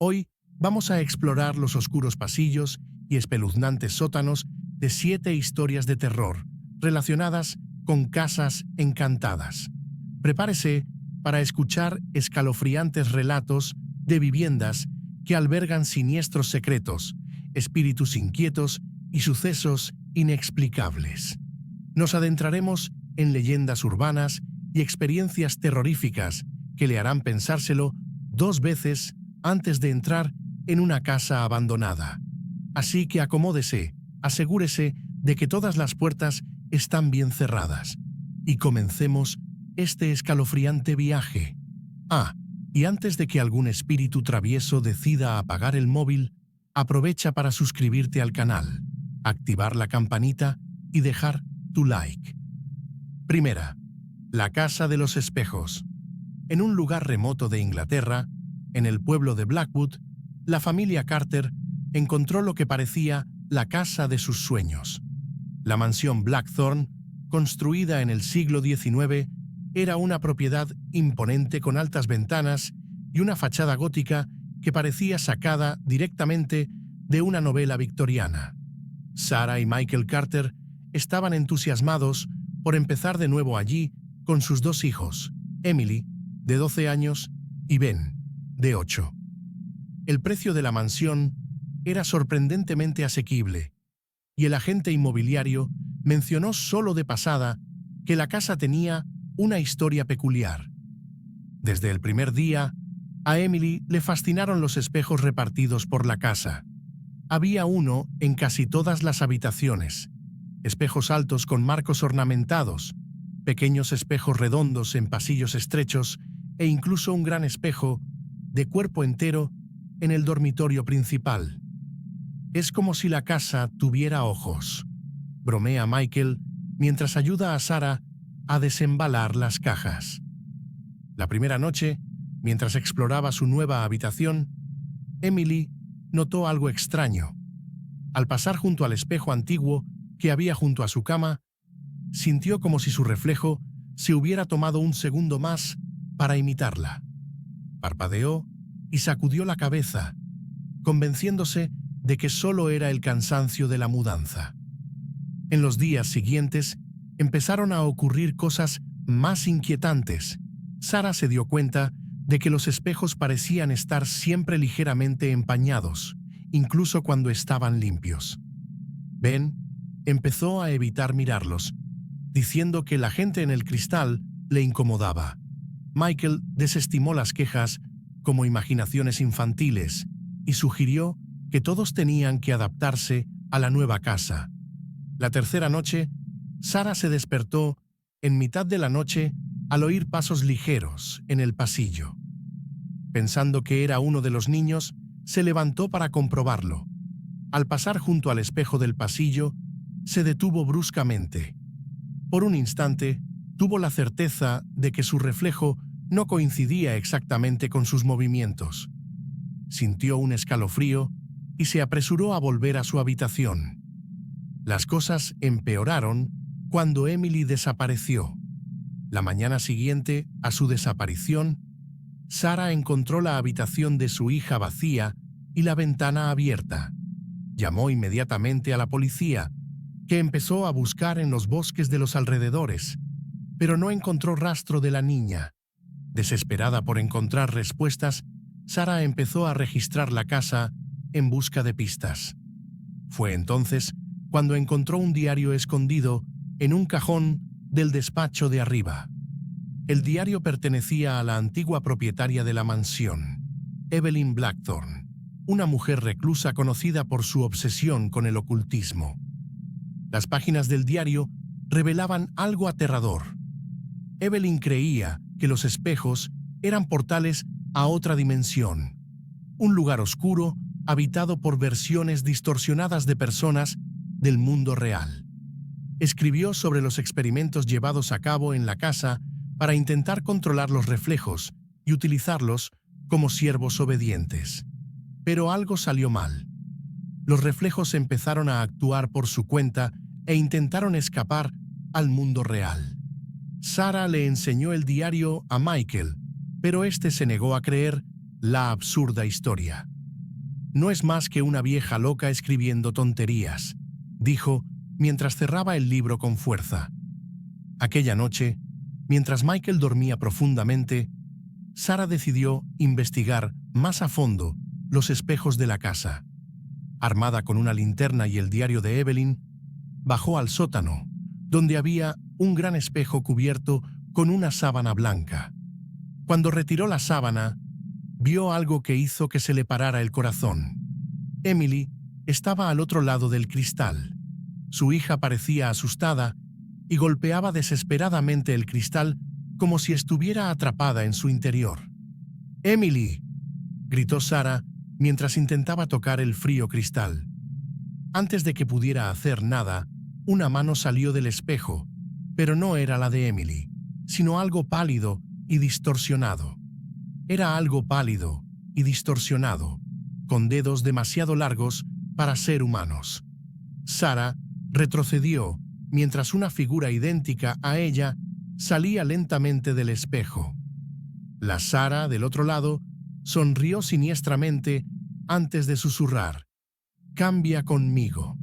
Hoy vamos a explorar los oscuros pasillos y espeluznantes sótanos de 7 historias de terror relacionadas con casas encantadas. Prepárese para escuchar escalofriantes relatos de viviendas que albergan siniestros secretos, espíritus inquietos y sucesos inexplicables. Nos adentraremos en leyendas urbanas y experiencias terroríficas que le harán pensárselo 2 veces antes de entrar en una casa abandonada. Así que acomódese, asegúrese de que todas las puertas están bien cerradas. Y comencemos este escalofriante viaje. Y antes de que algún espíritu travieso decida apagar el móvil, aprovecha para suscribirte al canal, activar la campanita y dejar tu like. Primera, la Casa de los Espejos. En un lugar remoto de Inglaterra, en el pueblo de Blackwood, la familia Carter encontró lo que parecía la casa de sus sueños. La mansión Blackthorn, construida en el siglo XIX, era una propiedad imponente con altas ventanas y una fachada gótica que parecía sacada directamente de una novela victoriana. Sarah y Michael Carter estaban entusiasmados por empezar de nuevo allí con sus 2 hijos, Emily, de 12 años, y Ben, de 8. El precio de la mansión era sorprendentemente asequible, y el agente inmobiliario mencionó solo de pasada que la casa tenía una historia peculiar. Desde el primer día, a Emily le fascinaron los espejos repartidos por la casa. Había uno en casi todas las habitaciones, espejos altos con marcos ornamentados, pequeños espejos redondos en pasillos estrechos e incluso un gran espejo de cuerpo entero en el dormitorio principal. Es como si la casa tuviera ojos, bromea Michael mientras ayuda a Sarah a desembalar las cajas. La primera noche, mientras exploraba su nueva habitación, Emily notó algo extraño. Al pasar junto al espejo antiguo que había junto a su cama, sintió como si su reflejo se hubiera tomado un segundo más para imitarla. Parpadeó y sacudió la cabeza, convenciéndose de que solo era el cansancio de la mudanza. En los días siguientes, empezaron a ocurrir cosas más inquietantes. Sarah se dio cuenta de que los espejos parecían estar siempre ligeramente empañados, incluso cuando estaban limpios. Ben empezó a evitar mirarlos, diciendo que la gente en el cristal le incomodaba. Michael desestimó las quejas como imaginaciones infantiles y sugirió que todos tenían que adaptarse a la nueva casa. La tercera noche, Sarah se despertó en mitad de la noche al oír pasos ligeros en el pasillo. Pensando que era uno de los niños, se levantó para comprobarlo. Al pasar junto al espejo del pasillo, se detuvo bruscamente. Por un instante, tuvo la certeza de que su reflejo no coincidía exactamente con sus movimientos. Sintió un escalofrío y se apresuró a volver a su habitación. Las cosas empeoraron cuando Emily desapareció. La mañana siguiente a su desaparición, Sarah encontró la habitación de su hija vacía y la ventana abierta. Llamó inmediatamente a la policía, que empezó a buscar en los bosques de los alrededores, pero no encontró rastro de la niña. Desesperada por encontrar respuestas, Sarah empezó a registrar la casa en busca de pistas. Fue entonces cuando encontró un diario escondido en un cajón del despacho de arriba. El diario pertenecía a la antigua propietaria de la mansión, Evelyn Blackthorn, una mujer reclusa conocida por su obsesión con el ocultismo. Las páginas del diario revelaban algo aterrador. Evelyn creía que los espejos eran portales a otra dimensión, un lugar oscuro habitado por versiones distorsionadas de personas del mundo real. Escribió sobre los experimentos llevados a cabo en la casa para intentar controlar los reflejos y utilizarlos como siervos obedientes. Pero algo salió mal. Los reflejos empezaron a actuar por su cuenta e intentaron escapar al mundo real. Sarah le enseñó el diario a Michael, pero este se negó a creer La absurda historia. No es más que una vieja loca escribiendo tonterías, dijo mientras cerraba el libro con fuerza. Aquella noche, mientras Michael dormía profundamente, Sarah decidió investigar más a fondo los espejos de la casa. Armada con una linterna y el diario de Evelyn, bajó al sótano, donde había un gran espejo cubierto con una sábana blanca. Cuando retiró la sábana, vio algo que hizo que se le parara el corazón. Emily estaba al otro lado del cristal. Su hija parecía asustada y golpeaba desesperadamente el cristal como si estuviera atrapada en su interior. «¡Emily!», gritó Sarah mientras intentaba tocar el frío cristal. Antes de que pudiera hacer nada, una mano salió del espejo, pero no era la de Emily, sino algo pálido y distorsionado. Era algo pálido y distorsionado, con dedos demasiado largos para ser humanos. Sarah retrocedió mientras una figura idéntica a ella salía lentamente del espejo. La Sarah, del otro lado, sonrió siniestramente antes de susurrar: «Cambia conmigo».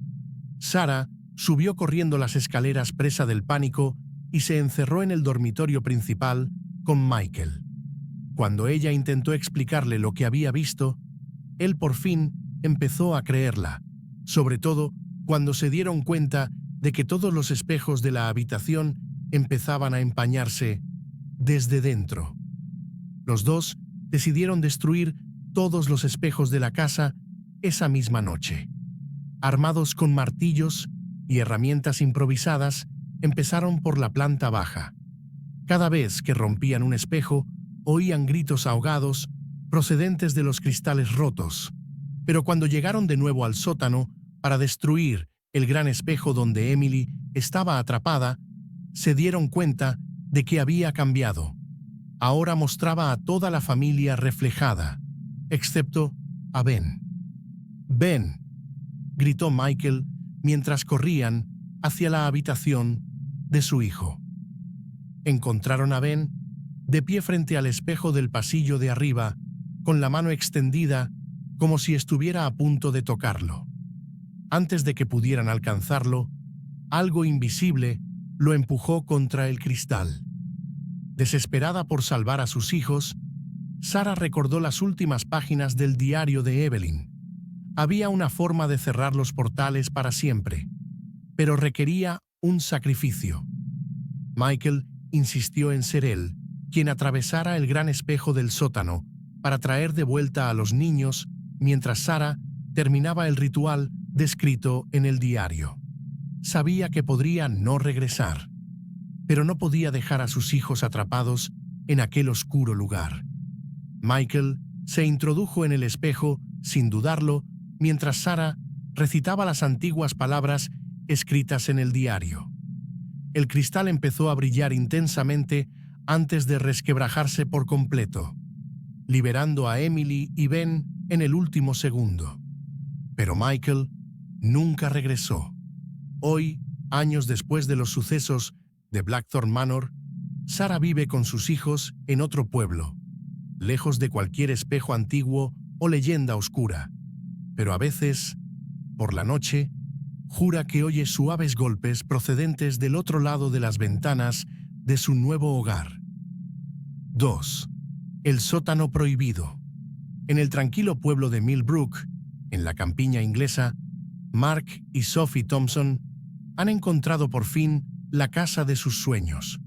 Sarah subió corriendo las escaleras presa del pánico y se encerró en el dormitorio principal con Michael. Cuando ella intentó explicarle lo que había visto, él por fin empezó a creerla, sobre todo cuando se dieron cuenta de que todos los espejos de la habitación empezaban a empañarse desde dentro. Los dos decidieron destruir todos los espejos de la casa esa misma noche. Armados con martillos y herramientas improvisadas, empezaron por la planta baja. Cada vez que rompían un espejo, oían gritos ahogados procedentes de los cristales rotos. Pero cuando llegaron de nuevo al sótano para destruir el gran espejo donde Emily estaba atrapada, se dieron cuenta de que había cambiado. Ahora mostraba a toda la familia reflejada, excepto a Ben. «¡Ben!», gritó Michael mientras corrían hacia la habitación de su hijo. Encontraron a Ben de pie frente al espejo del pasillo de arriba, con la mano extendida como si estuviera a punto de tocarlo. Antes de que pudieran alcanzarlo, algo invisible lo empujó contra el cristal. Desesperada por salvar a sus hijos, Sarah recordó las últimas páginas del diario de Evelyn. Había una forma de cerrar los portales para siempre, pero requería un sacrificio. Michael insistió en ser él quien atravesara el gran espejo del sótano para traer de vuelta a los niños mientras Sarah terminaba el ritual descrito en el diario. Sabía que podría no regresar, pero no podía dejar a sus hijos atrapados en aquel oscuro lugar. Michael se introdujo en el espejo sin dudarlo mientras Sarah recitaba las antiguas palabras escritas en el diario. El cristal empezó a brillar intensamente antes de resquebrajarse por completo, liberando a Emily y Ben en el último segundo. Pero Michael nunca regresó. Hoy, años después de los sucesos de Blackthorn Manor, Sarah vive con sus hijos en otro pueblo, lejos de cualquier espejo antiguo o leyenda oscura. Pero a veces, por la noche, jura que oye suaves golpes procedentes del otro lado de las ventanas de su nuevo hogar. 2. El sótano prohibido. En el tranquilo pueblo de Millbrook, en la campiña inglesa, Mark y Sophie Thompson han encontrado por fin la casa de sus sueños.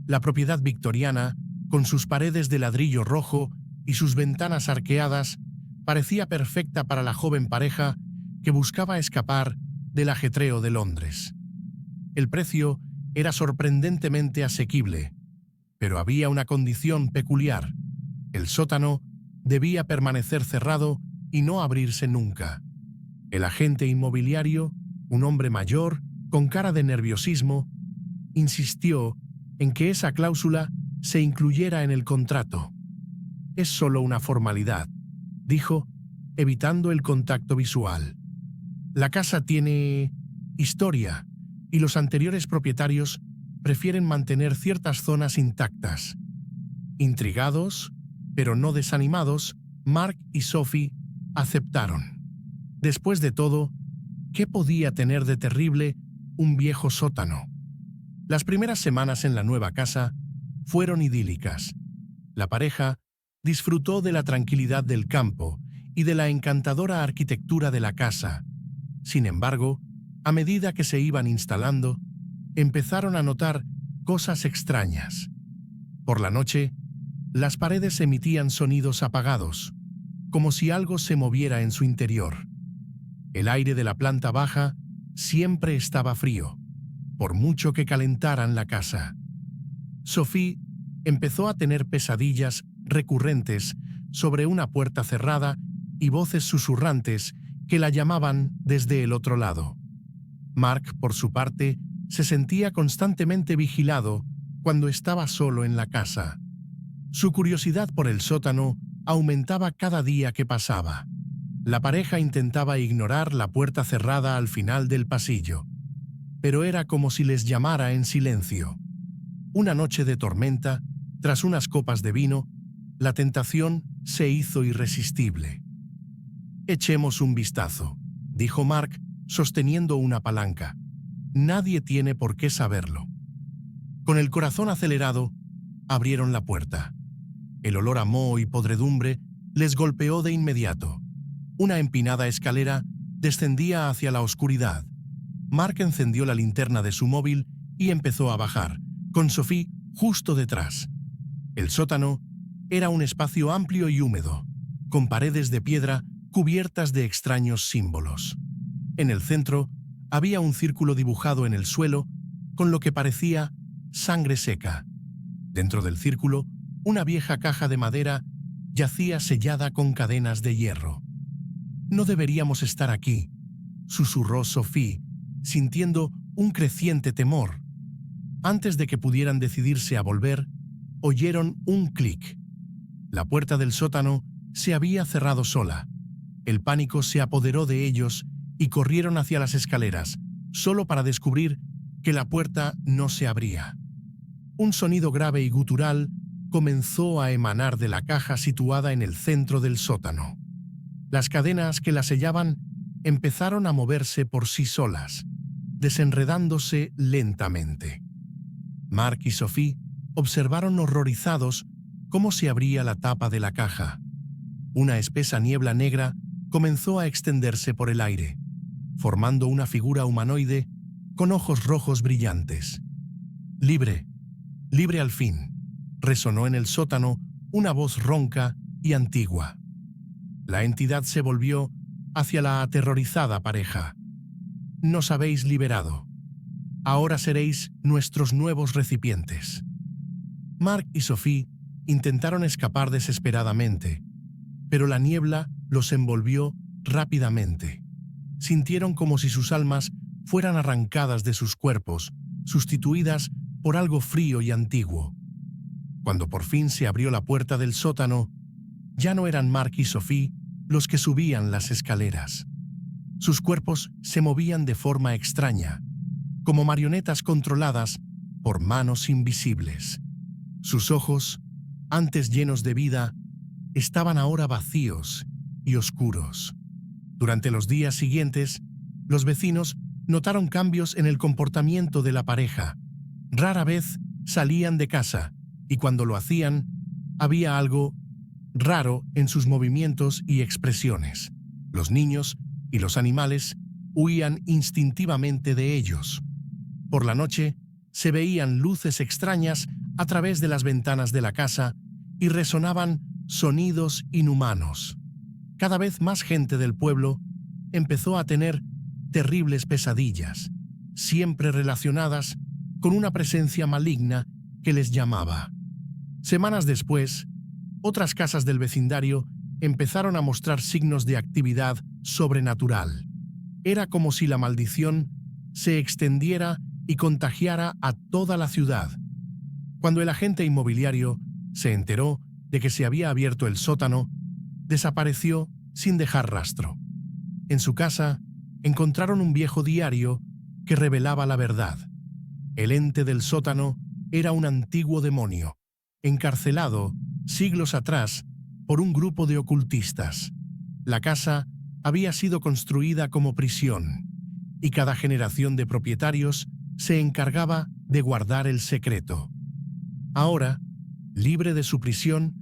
La propiedad victoriana, con sus paredes de ladrillo rojo y sus ventanas arqueadas, parecía perfecta para la joven pareja que buscaba escapar del ajetreo de Londres. El precio era sorprendentemente asequible, pero había una condición peculiar: el sótano debía permanecer cerrado y no abrirse nunca. El agente inmobiliario, un hombre mayor, con cara de nerviosismo, insistió en que esa cláusula se incluyera en el contrato. «Es solo una formalidad», dijo, evitando el contacto visual. «La casa tiene historia y los anteriores propietarios prefieren mantener ciertas zonas intactas». Intrigados, pero no desanimados, Mark y Sophie aceptaron. Después de todo, ¿qué podía tener de terrible un viejo sótano? Las primeras semanas en la nueva casa fueron idílicas. La pareja disfrutó de la tranquilidad del campo y de la encantadora arquitectura de la casa. Sin embargo, a medida que se iban instalando, empezaron a notar cosas extrañas. Por la noche, las paredes emitían sonidos apagados, como si algo se moviera en su interior. El aire de la planta baja siempre estaba frío, por mucho que calentaran la casa. Sophie empezó a tener pesadillas recurrentes sobre una puerta cerrada y voces susurrantes que la llamaban desde el otro lado. Mark, por su parte, se sentía constantemente vigilado cuando estaba solo en la casa. Su curiosidad por el sótano aumentaba cada día que pasaba. La pareja intentaba ignorar la puerta cerrada al final del pasillo, pero era como si les llamara en silencio. Una noche de tormenta, tras unas copas de vino, la tentación se hizo irresistible. «Echemos un vistazo», dijo Mark, sosteniendo una palanca. «Nadie tiene por qué saberlo». Con el corazón acelerado, abrieron la puerta. El olor a moho y podredumbre les golpeó de inmediato. Una empinada escalera descendía hacia la oscuridad. Mark encendió la linterna de su móvil y empezó a bajar, con Sophie justo detrás. El sótano era un espacio amplio y húmedo, con paredes de piedra cubiertas de extraños símbolos. En el centro había un círculo dibujado en el suelo con lo que parecía sangre seca. Dentro del círculo, una vieja caja de madera yacía sellada con cadenas de hierro. «No deberíamos estar aquí», susurró Sophie, sintiendo un creciente temor. Antes de que pudieran decidirse a volver, oyeron un clic. La puerta del sótano se había cerrado sola. El pánico se apoderó de ellos y corrieron hacia las escaleras, solo para descubrir que la puerta no se abría. Un sonido grave y gutural comenzó a emanar de la caja situada en el centro del sótano. Las cadenas que la sellaban empezaron a moverse por sí solas, desenredándose lentamente. Mark y Sophie observaron horrorizados cómo se abría la tapa de la caja. Una espesa niebla negra comenzó a extenderse por el aire, formando una figura humanoide con ojos rojos brillantes. «Libre, libre al fin», resonó en el sótano una voz ronca y antigua. La entidad se volvió hacia la aterrorizada pareja. «Nos habéis liberado. Ahora seréis nuestros nuevos recipientes». Mark y Sophie intentaron escapar desesperadamente, pero la niebla los envolvió rápidamente. Sintieron como si sus almas fueran arrancadas de sus cuerpos, sustituidas por algo frío y antiguo. Cuando por fin se abrió la puerta del sótano, ya no eran Mark y Sophie los que subían las escaleras. Sus cuerpos se movían de forma extraña, como marionetas controladas por manos invisibles. Sus ojos, antes llenos de vida, estaban ahora vacíos y oscuros. Durante los días siguientes, los vecinos notaron cambios en el comportamiento de la pareja. Rara vez salían de casa, y cuando lo hacían, había algo raro en sus movimientos y expresiones. Los niños y los animales huían instintivamente de ellos. Por la noche, se veían luces extrañas a través de las ventanas de la casa y resonaban sonidos inhumanos. Cada vez más gente del pueblo empezó a tener terribles pesadillas, siempre relacionadas con una presencia maligna que les llamaba. Semanas después, otras casas del vecindario empezaron a mostrar signos de actividad sobrenatural. Era como si la maldición se extendiera y contagiara a toda la ciudad. Cuando el agente inmobiliario se enteró de que se había abierto el sótano, desapareció sin dejar rastro. En su casa encontraron un viejo diario que revelaba la verdad. El ente del sótano era un antiguo demonio, encarcelado siglos atrás por un grupo de ocultistas. La casa había sido construida como prisión, y cada generación de propietarios se encargaba de guardar el secreto. Ahora, libre de su prisión,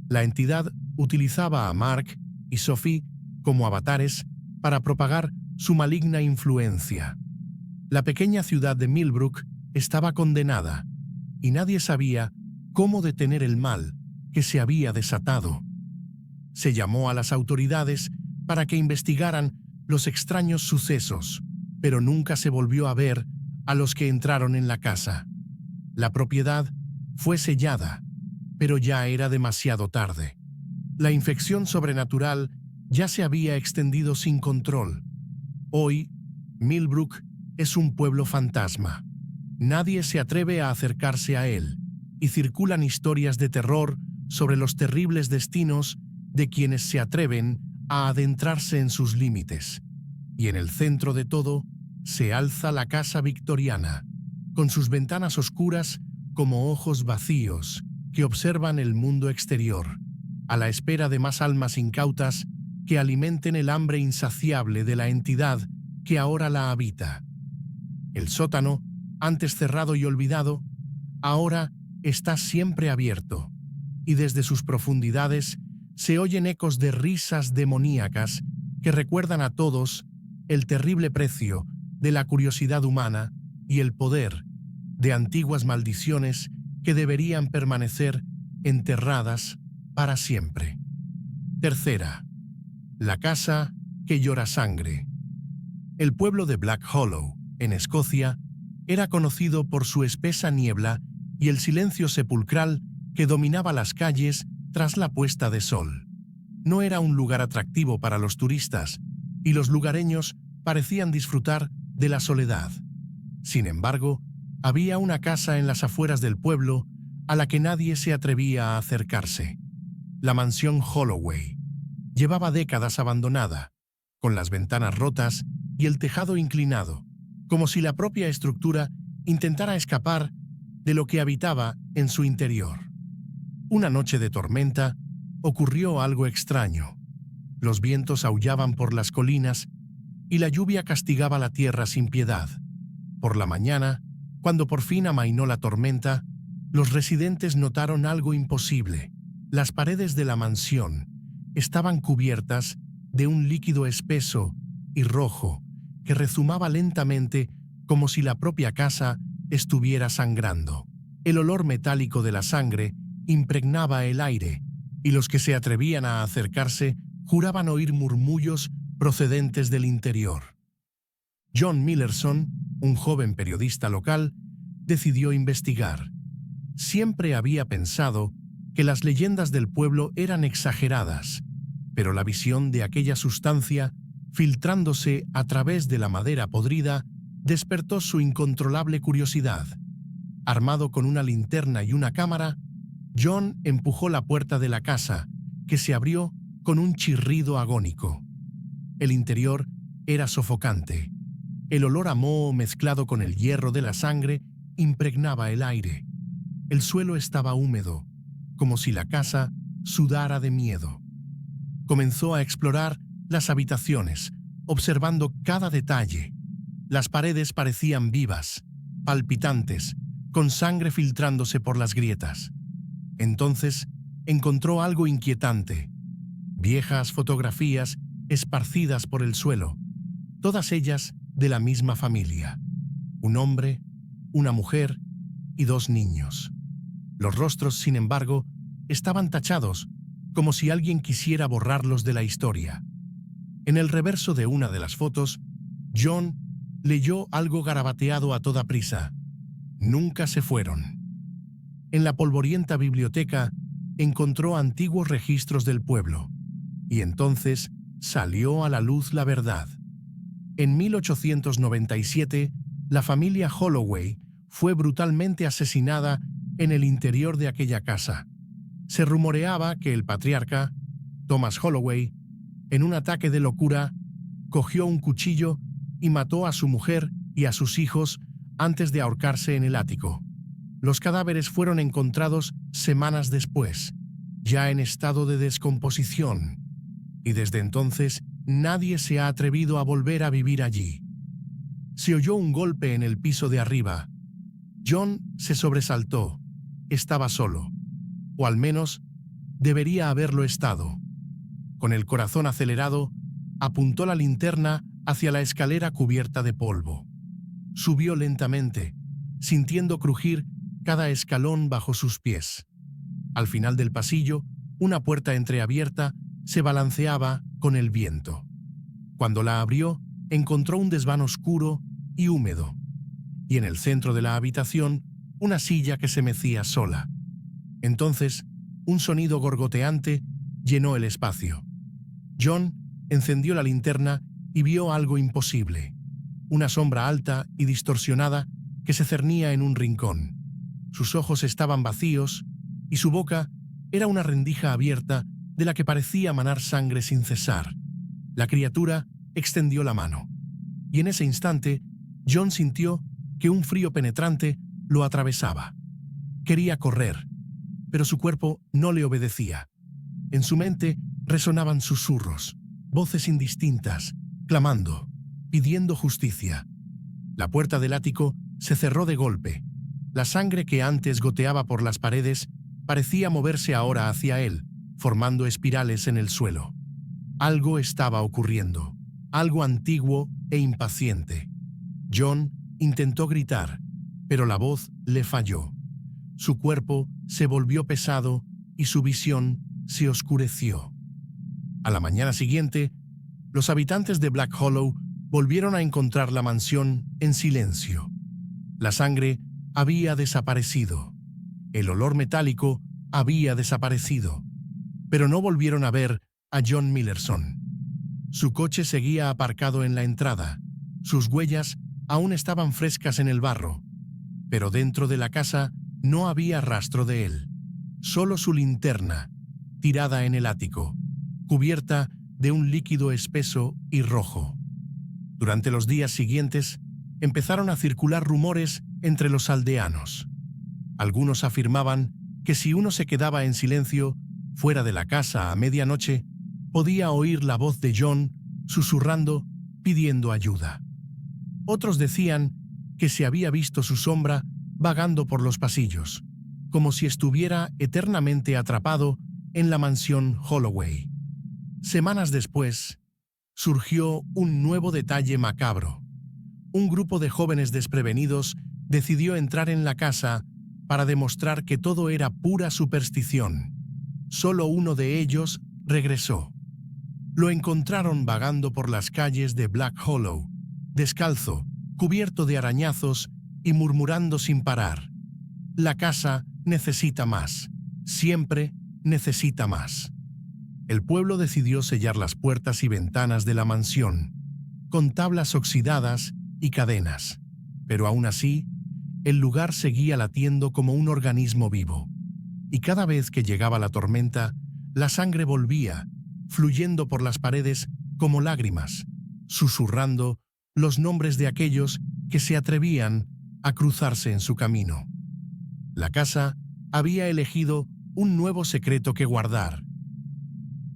la entidad utilizaba a Mark y Sophie como avatares para propagar su maligna influencia. La pequeña ciudad de Millbrook estaba condenada, y nadie sabía cómo detener el mal que se había desatado. Se llamó a las autoridades para que investigaran los extraños sucesos, pero nunca se volvió a ver a los que entraron en la casa. La propiedad fue sellada, pero ya era demasiado tarde. La infección sobrenatural ya se había extendido sin control. Hoy, Millbrook es un pueblo fantasma. Nadie se atreve a acercarse a él, y circulan historias de terror sobre los terribles destinos de quienes se atreven a adentrarse en sus límites. Y en el centro de todo se alza la casa victoriana, con sus ventanas oscuras como ojos vacíos que observan el mundo exterior, a la espera de más almas incautas que alimenten el hambre insaciable de la entidad que ahora la habita. El sótano, antes cerrado y olvidado, ahora está siempre abierto, y desde sus profundidades se oyen ecos de risas demoníacas que recuerdan a todos el terrible precio de la curiosidad humana y el poder de antiguas maldiciones que deberían permanecer enterradas para siempre. Tercera, la casa que llora sangre. El pueblo de Black Hollow, en Escocia, era conocido por su espesa niebla y el silencio sepulcral que dominaba las calles tras la puesta de sol. No era un lugar atractivo para los turistas, y los lugareños parecían disfrutar de la soledad. Sin embargo, había una casa en las afueras del pueblo a la que nadie se atrevía a acercarse. La mansión Holloway. Llevaba décadas abandonada, con las ventanas rotas y el tejado inclinado, como si la propia estructura intentara escapar de lo que habitaba en su interior. Una noche de tormenta ocurrió algo extraño. Los vientos aullaban por las colinas y la lluvia castigaba la tierra sin piedad. Por la mañana, cuando por fin amainó la tormenta, los residentes notaron algo imposible. Las paredes de la mansión estaban cubiertas de un líquido espeso y rojo que rezumaba lentamente como si la propia casa estuviera sangrando. El olor metálico de la sangre impregnaba el aire, y los que se atrevían a acercarse juraban oír murmullos procedentes del interior. John Millerson, un joven periodista local, decidió investigar. Siempre había pensado que las leyendas del pueblo eran exageradas, pero la visión de aquella sustancia, filtrándose a través de la madera podrida, despertó su incontrolable curiosidad. Armado con una linterna y una cámara, John empujó la puerta de la casa, que se abrió con un chirrido agónico. El interior era sofocante. El olor a moho mezclado con el hierro de la sangre impregnaba el aire. El suelo estaba húmedo, como si la casa sudara de miedo. Comenzó a explorar las habitaciones, observando cada detalle. Las paredes parecían vivas, palpitantes, con sangre filtrándose por las grietas. Entonces encontró algo inquietante: viejas fotografías esparcidas por el suelo, todas ellas de la misma familia: un hombre, una mujer y 2 niños. Los rostros, sin embargo, estaban tachados, como si alguien quisiera borrarlos de la historia. En el reverso de una de las fotos, John leyó algo garabateado a toda prisa: nunca se fueron. En la polvorienta biblioteca encontró antiguos registros del pueblo, y entonces salió a la luz la verdad. En 1897, la familia Holloway fue brutalmente asesinada en el interior de aquella casa. Se rumoreaba que el patriarca, Thomas Holloway, en un ataque de locura, cogió un cuchillo y mató a su mujer y a sus hijos antes de ahorcarse en el ático. Los cadáveres fueron encontrados semanas después, ya en estado de descomposición, y desde entonces nadie se ha atrevido a volver a vivir allí. Se oyó un golpe en el piso de arriba. John se sobresaltó. Estaba solo, o al menos debería haberlo estado. Con el corazón acelerado, apuntó la linterna hacia la escalera cubierta de polvo. Subió lentamente, sintiendo crujir cada escalón bajo sus pies. Al final del pasillo, una puerta entreabierta se balanceaba con el viento. Cuando la abrió, encontró un desván oscuro y húmedo, y en el centro de la habitación, una silla que se mecía sola. Entonces, un sonido gorgoteante llenó el espacio. John encendió la linterna y vio algo imposible: una sombra alta y distorsionada que se cernía en un rincón. Sus ojos estaban vacíos y su boca era una rendija abierta de la que parecía manar sangre sin cesar. La criatura extendió la mano, y en ese instante John sintió que un frío penetrante lo atravesaba. Quería correr, pero su cuerpo no le obedecía. En su mente resonaban susurros, voces indistintas, clamando, pidiendo justicia. La puerta del ático se cerró de golpe. La sangre que antes goteaba por las paredes parecía moverse ahora hacia él, formando espirales en el suelo. Algo estaba ocurriendo, algo antiguo e impaciente. John intentó gritar, pero la voz le falló. Su cuerpo se volvió pesado y su visión se oscureció. A la mañana siguiente, los habitantes de Black Hollow volvieron a encontrar la mansión en silencio. La sangre había desaparecido. El olor metálico había desaparecido. Pero no volvieron a ver a John Millerson. Su coche seguía aparcado en la entrada. Sus huellas aún estaban frescas en el barro. Pero dentro de la casa no había rastro de él. Solo su linterna, tirada en el ático, cubierta de un líquido espeso y rojo. Durante los días siguientes, empezaron a circular rumores entre los aldeanos. Algunos afirmaban que si uno se quedaba en silencio fuera de la casa a medianoche, podía oír la voz de John susurrando, pidiendo ayuda. Otros decían que se había visto su sombra vagando por los pasillos, como si estuviera eternamente atrapado en la mansión Holloway. Semanas después, surgió un nuevo detalle macabro. Un grupo de jóvenes desprevenidos decidió entrar en la casa para demostrar que todo era pura superstición. Solo uno de ellos regresó. Lo encontraron vagando por las calles de Black Hollow, descalzo, cubierto de arañazos y murmurando sin parar: «La casa necesita más. Siempre necesita más». El pueblo decidió sellar las puertas y ventanas de la mansión, con tablas oxidadas y cadenas. Pero aún así, el lugar seguía latiendo como un organismo vivo. Y cada vez que llegaba la tormenta, la sangre volvía, fluyendo por las paredes como lágrimas, susurrando los nombres de aquellos que se atrevían a cruzarse en su camino. La casa había elegido un nuevo secreto que guardar.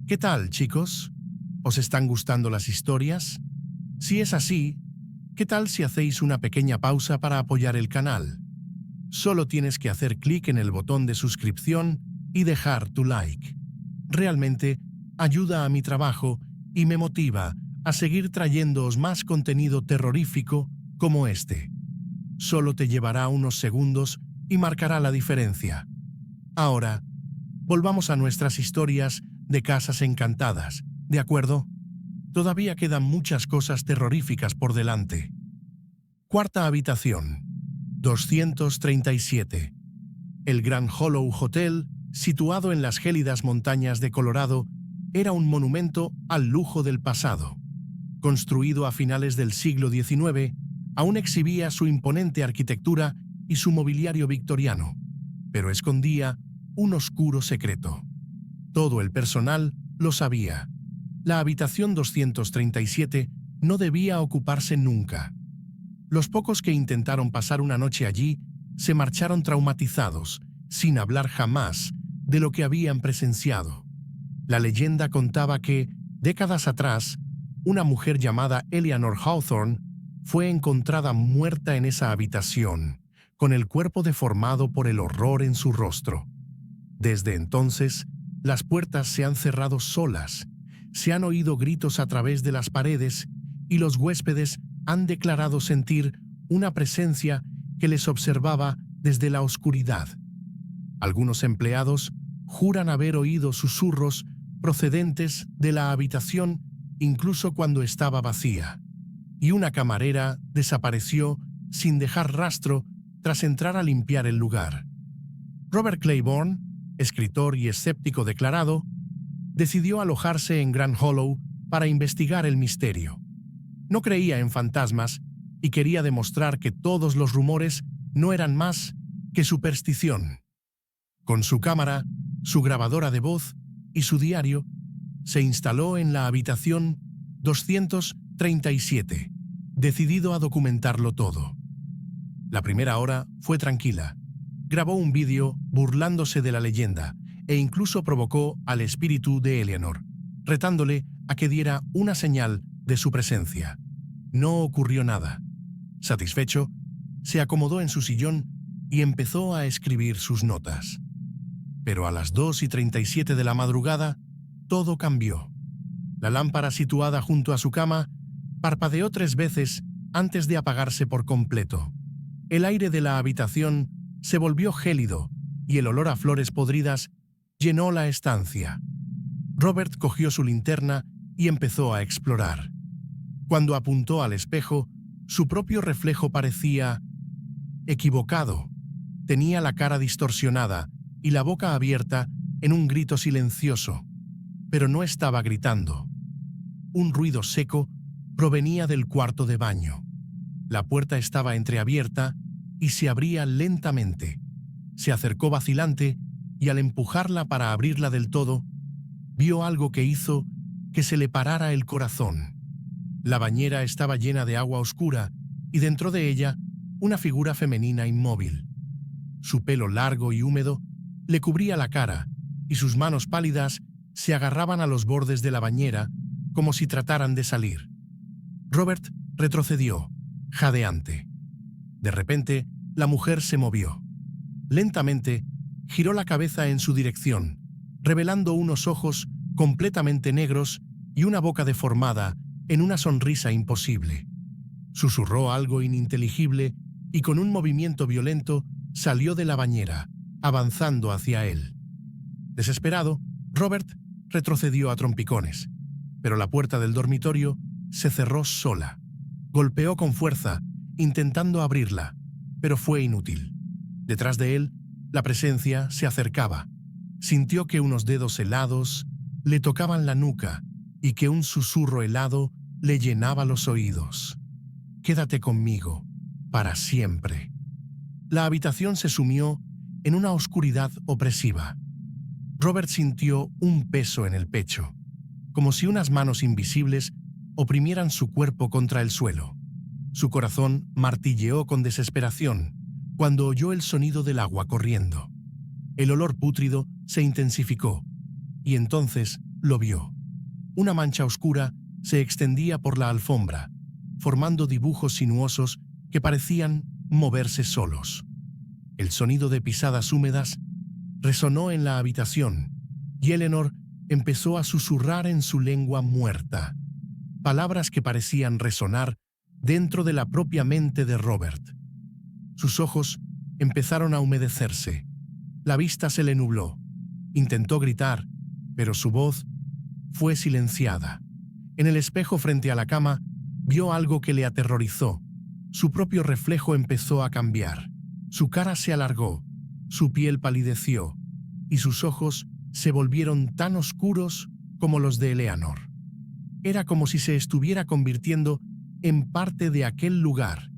¿Qué tal, chicos? ¿Os están gustando las historias? Si es así, ¿qué tal si hacéis una pequeña pausa para apoyar el canal? Solo tienes que hacer clic en el botón de suscripción y dejar tu like. Realmente ayuda a mi trabajo y me motiva a seguir trayéndoos más contenido terrorífico como este. Solo te llevará unos segundos y marcará la diferencia. Ahora, volvamos a nuestras historias de casas encantadas, ¿de acuerdo? Todavía quedan muchas cosas terroríficas por delante. Cuarta habitación, 237. El Grand Hollow Hotel, situado en las gélidas montañas de Colorado, era un monumento al lujo del pasado. Construido a finales del siglo XIX, aún exhibía su imponente arquitectura y su mobiliario victoriano, pero escondía un oscuro secreto. Todo el personal lo sabía. La habitación 237 no debía ocuparse nunca. Los pocos que intentaron pasar una noche allí se marcharon traumatizados, sin hablar jamás de lo que habían presenciado. La leyenda contaba que, décadas atrás, una mujer llamada Eleanor Hawthorne fue encontrada muerta en esa habitación, con el cuerpo deformado por el horror en su rostro. Desde entonces, las puertas se han cerrado solas, se han oído gritos a través de las paredes y los huéspedes han declarado sentir una presencia que les observaba desde la oscuridad. Algunos empleados juran haber oído susurros procedentes de la habitación incluso cuando estaba vacía, y una camarera desapareció sin dejar rastro tras entrar a limpiar el lugar. Robert Claiborne, escritor y escéptico declarado, decidió alojarse en Grand Hollow para investigar el misterio. No creía en fantasmas y quería demostrar que todos los rumores no eran más que superstición. Con su cámara, su grabadora de voz y su diario, se instaló en la habitación 237, decidido a documentarlo todo. La primera hora fue tranquila. Grabó un vídeo burlándose de la leyenda e incluso provocó al espíritu de Eleanor, retándole a que diera una señal de su presencia. No ocurrió nada. Satisfecho, se acomodó en su sillón y empezó a escribir sus notas. Pero a las 2:37 de la madrugada, todo cambió. La lámpara situada junto a su cama parpadeó 3 veces antes de apagarse por completo. El aire de la habitación se volvió gélido y el olor a flores podridas llenó la estancia. Robert cogió su linterna y empezó a explorar. Cuando apuntó al espejo, su propio reflejo parecía equivocado. Tenía la cara distorsionada y la boca abierta en un grito silencioso, pero no estaba gritando. Un ruido seco provenía del cuarto de baño. La puerta estaba entreabierta y se abría lentamente. Se acercó vacilante y al empujarla para abrirla del todo, vio algo que hizo que se le parara el corazón. La bañera estaba llena de agua oscura y dentro de ella una figura femenina inmóvil. Su pelo largo y húmedo le cubría la cara y sus manos pálidas se agarraban a los bordes de la bañera como si trataran de salir. Robert retrocedió, jadeante. De repente, la mujer se movió. Lentamente, giró la cabeza en su dirección, revelando unos ojos completamente negros y una boca deformada en una sonrisa imposible. Susurró algo ininteligible y con un movimiento violento salió de la bañera, avanzando hacia él. Desesperado, Robert retrocedió a trompicones, pero la puerta del dormitorio se cerró sola. Golpeó con fuerza, intentando abrirla, pero fue inútil. Detrás de él, la presencia se acercaba. Sintió que unos dedos helados le tocaban la nuca y que un susurro helado le llenaba los oídos. «Quédate conmigo, para siempre». La habitación se sumió en una oscuridad opresiva. Robert sintió un peso en el pecho, como si unas manos invisibles oprimieran su cuerpo contra el suelo. Su corazón martilleó con desesperación cuando oyó el sonido del agua corriendo. El olor pútrido se intensificó, y entonces lo vio. Una mancha oscura se extendía por la alfombra, formando dibujos sinuosos que parecían moverse solos. El sonido de pisadas húmedas resonó en la habitación, y Eleanor empezó a susurrar en su lengua muerta, palabras que parecían resonar dentro de la propia mente de Robert. Sus ojos empezaron a humedecerse. La vista se le nubló. Intentó gritar, pero su voz fue silenciada. En el espejo frente a la cama, vio algo que le aterrorizó. Su propio reflejo empezó a cambiar. Su cara se alargó, su piel palideció, y sus ojos se volvieron tan oscuros como los de Eleanor. Era como si se estuviera convirtiendo en parte de aquel lugar,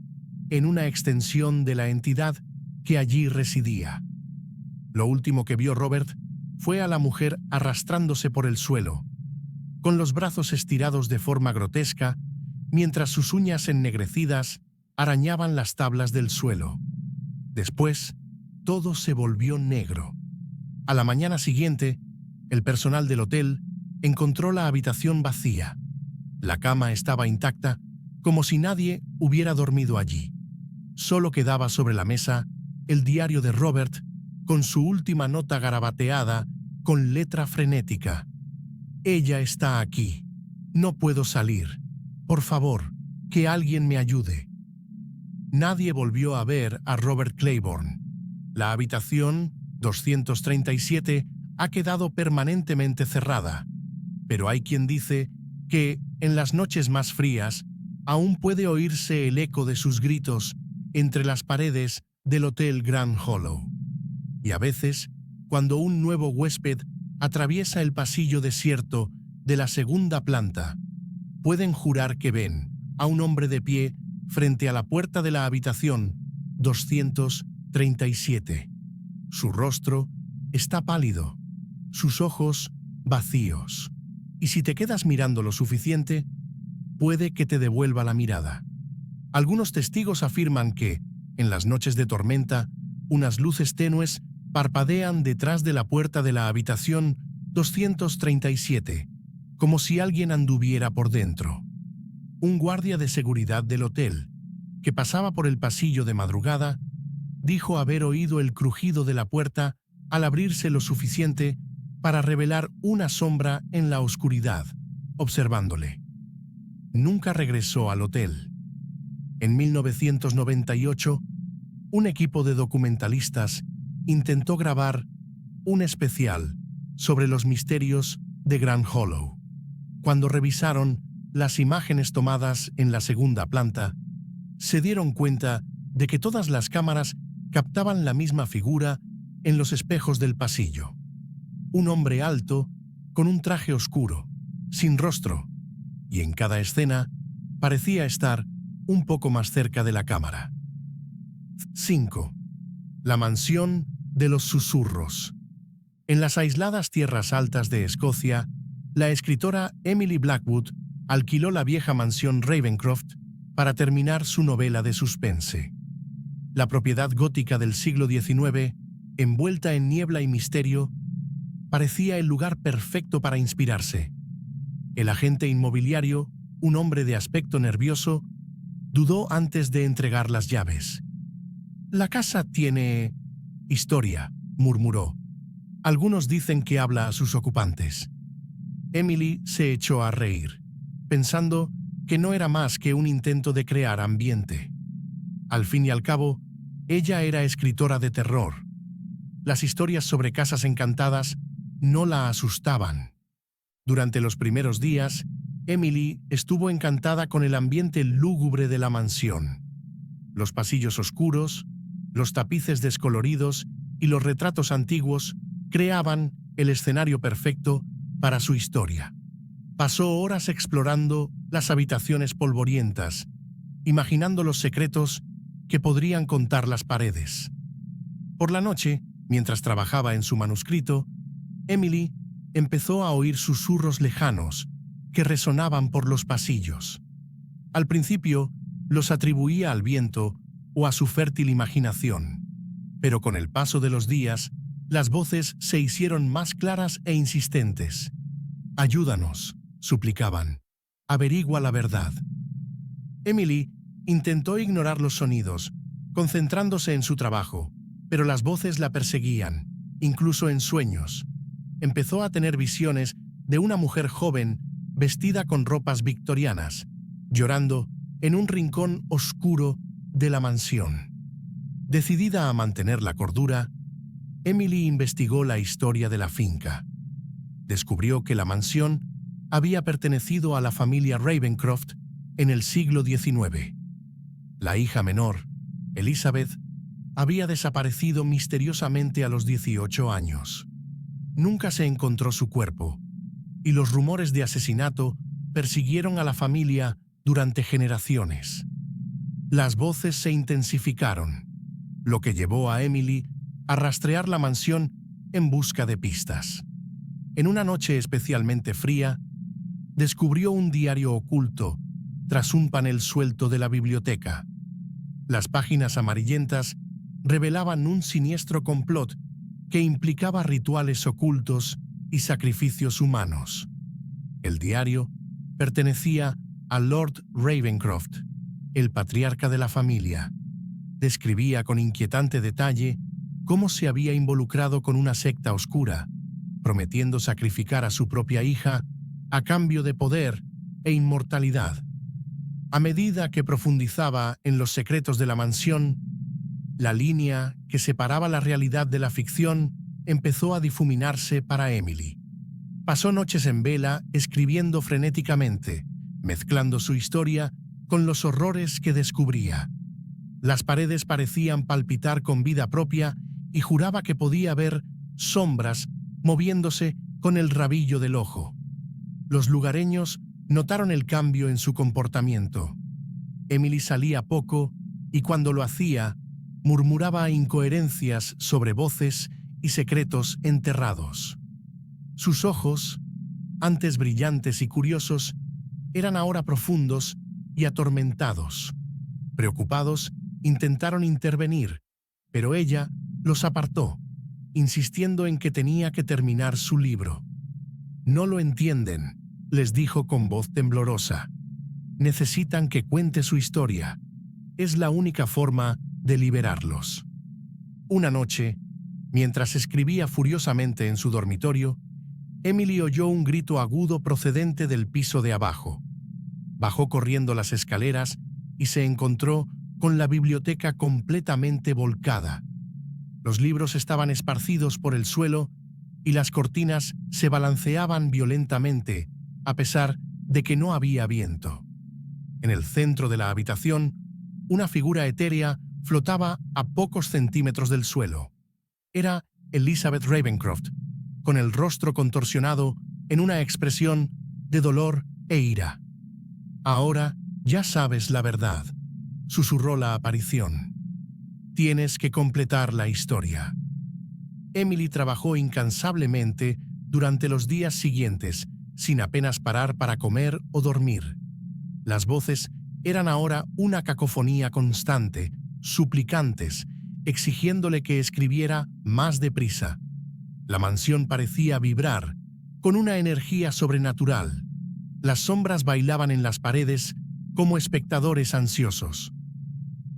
en una extensión de la entidad que allí residía. Lo último que vio Robert fue a la mujer arrastrándose por el suelo, con los brazos estirados de forma grotesca, mientras sus uñas ennegrecidas arañaban las tablas del suelo. Después, todo se volvió negro. A la mañana siguiente, el personal del hotel encontró la habitación vacía. La cama estaba intacta, como si nadie hubiera dormido allí. Solo quedaba sobre la mesa el diario de Robert con su última nota garabateada con letra frenética. Ella está aquí. No puedo salir. Por favor, que alguien me ayude. Nadie volvió a ver a Robert Claiborne. La habitación 237 ha quedado permanentemente cerrada, pero hay quien dice que, en las noches más frías, aún puede oírse el eco de sus gritos entre las paredes del Hotel Grand Hollow. Y a veces, cuando un nuevo huésped atraviesa el pasillo desierto de la segunda planta, pueden jurar que ven a un hombre de pie frente a la puerta de la habitación 237. Su rostro está pálido, sus ojos vacíos. Y si te quedas mirando lo suficiente, puede que te devuelva la mirada. Algunos testigos afirman que, en las noches de tormenta, unas luces tenues parpadean detrás de la puerta de la habitación 237, como si alguien anduviera por dentro. Un guardia de seguridad del hotel, que pasaba por el pasillo de madrugada, dijo haber oído el crujido de la puerta al abrirse lo suficiente para revelar una sombra en la oscuridad, observándole. Nunca regresó al hotel. En 1998, un equipo de documentalistas intentó grabar un especial sobre los misterios de Grand Hollow. Cuando revisaron las imágenes tomadas en la segunda planta, se dieron cuenta de que todas las cámaras captaban la misma figura en los espejos del pasillo. Un hombre alto, con un traje oscuro, sin rostro, y en cada escena parecía estar un poco más cerca de la cámara. 5. La mansión de los susurros. En las aisladas tierras altas de Escocia, la escritora Emily Blackwood alquiló la vieja mansión Ravencroft para terminar su novela de suspense. La propiedad gótica del siglo XIX, envuelta en niebla y misterio, parecía el lugar perfecto para inspirarse. El agente inmobiliario, un hombre de aspecto nervioso, dudó antes de entregar las llaves. «La casa tiene historia», murmuró. «Algunos dicen que habla a sus ocupantes». Emily se echó a reír, pensando que no era más que un intento de crear ambiente. Al fin y al cabo, ella era escritora de terror. Las historias sobre casas encantadas no la asustaban. Durante los primeros días, Emily estuvo encantada con el ambiente lúgubre de la mansión. Los pasillos oscuros, los tapices descoloridos y los retratos antiguos creaban el escenario perfecto para su historia. Pasó horas explorando las habitaciones polvorientas, imaginando los secretos que podrían contar las paredes. Por la noche, mientras trabajaba en su manuscrito, Emily empezó a oír susurros lejanos que resonaban por los pasillos. Al principio, los atribuía al viento o a su fértil imaginación, pero con el paso de los días, las voces se hicieron más claras e insistentes. «Ayúdanos», suplicaban. «Averigua la verdad». Emily intentó ignorar los sonidos, concentrándose en su trabajo, pero las voces la perseguían, incluso en sueños. Empezó a tener visiones de una mujer joven vestida con ropas victorianas, llorando en un rincón oscuro de la mansión. Decidida a mantener la cordura, Emily investigó la historia de la finca. Descubrió que la mansión había pertenecido a la familia Ravencroft en el siglo XIX. La hija menor, Elizabeth, había desaparecido misteriosamente a los 18 años. Nunca se encontró su cuerpo, y los rumores de asesinato persiguieron a la familia durante generaciones. Las voces se intensificaron, lo que llevó a Emily a rastrear la mansión en busca de pistas. En una noche especialmente fría, descubrió un diario oculto tras un panel suelto de la biblioteca. Las páginas amarillentas revelaban un siniestro complot que implicaba rituales ocultos y sacrificios humanos. El diario pertenecía a Lord Ravencroft, el patriarca de la familia. Describía con inquietante detalle cómo se había involucrado con una secta oscura, prometiendo sacrificar a su propia hija a cambio de poder e inmortalidad. A medida que profundizaba en los secretos de la mansión, la línea que separaba la realidad de la ficción empezó a difuminarse para Emily. Pasó noches en vela escribiendo frenéticamente, mezclando su historia con los horrores que descubría. Las paredes parecían palpitar con vida propia y juraba que podía ver sombras moviéndose con el rabillo del ojo. Los lugareños notaron el cambio en su comportamiento. Emily salía poco y cuando lo hacía, murmuraba incoherencias sobre voces y secretos enterrados. Sus ojos, antes brillantes y curiosos, eran ahora profundos y atormentados. Preocupados, intentaron intervenir, pero ella los apartó, insistiendo en que tenía que terminar su libro. «No lo entienden», les dijo con voz temblorosa. «Necesitan que cuente su historia. Es la única forma de liberarlos». Una noche, mientras escribía furiosamente en su dormitorio, Emily oyó un grito agudo procedente del piso de abajo. Bajó corriendo las escaleras y se encontró con la biblioteca completamente volcada. Los libros estaban esparcidos por el suelo y las cortinas se balanceaban violentamente, a pesar de que no había viento. En el centro de la habitación, una figura etérea flotaba a pocos centímetros del suelo. Era Elizabeth Ravencroft, con el rostro contorsionado en una expresión de dolor e ira. «Ahora ya sabes la verdad», susurró la aparición. «Tienes que completar la historia». Emily trabajó incansablemente durante los días siguientes, sin apenas parar para comer o dormir. Las voces eran ahora una cacofonía constante, suplicantes, exigiéndole que escribiera más deprisa. La mansión parecía vibrar, con una energía sobrenatural. Las sombras bailaban en las paredes como espectadores ansiosos.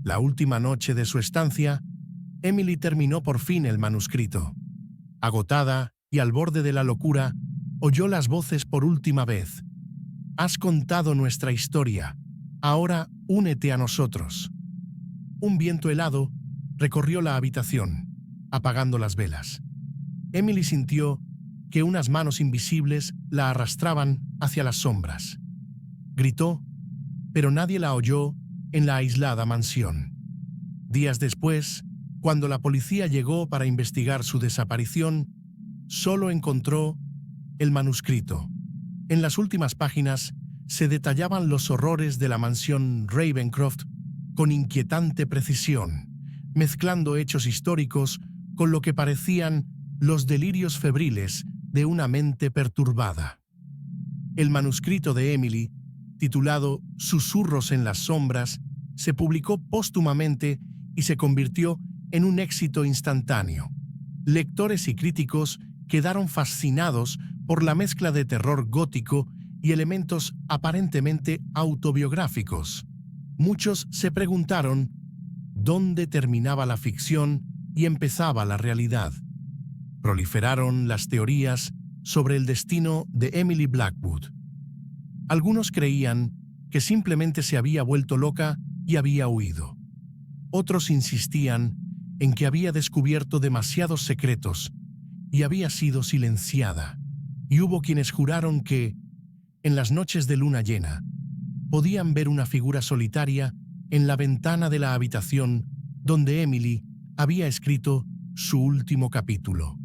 La última noche de su estancia, Emily terminó por fin el manuscrito. Agotada y al borde de la locura, oyó las voces por última vez. «Has contado nuestra historia. Ahora únete a nosotros». Un viento helado recorrió la habitación, apagando las velas. Emily sintió que unas manos invisibles la arrastraban hacia las sombras. Gritó, pero nadie la oyó en la aislada mansión. Días después, cuando la policía llegó para investigar su desaparición, solo encontró el manuscrito. En las últimas páginas se detallaban los horrores de la mansión Ravencroft con inquietante precisión, mezclando hechos históricos con lo que parecían los delirios febriles de una mente perturbada. El manuscrito de Emily, titulado Susurros en las sombras, se publicó póstumamente y se convirtió en un éxito instantáneo. Lectores y críticos quedaron fascinados por la mezcla de terror gótico y elementos aparentemente autobiográficos. Muchos se preguntaron dónde terminaba la ficción y empezaba la realidad. Proliferaron las teorías sobre el destino de Emily Blackwood. Algunos creían que simplemente se había vuelto loca y había huido. Otros insistían en que había descubierto demasiados secretos y había sido silenciada. Y hubo quienes juraron que, en las noches de luna llena, podían ver una figura solitaria en la ventana de la habitación donde Emily había escrito su último capítulo.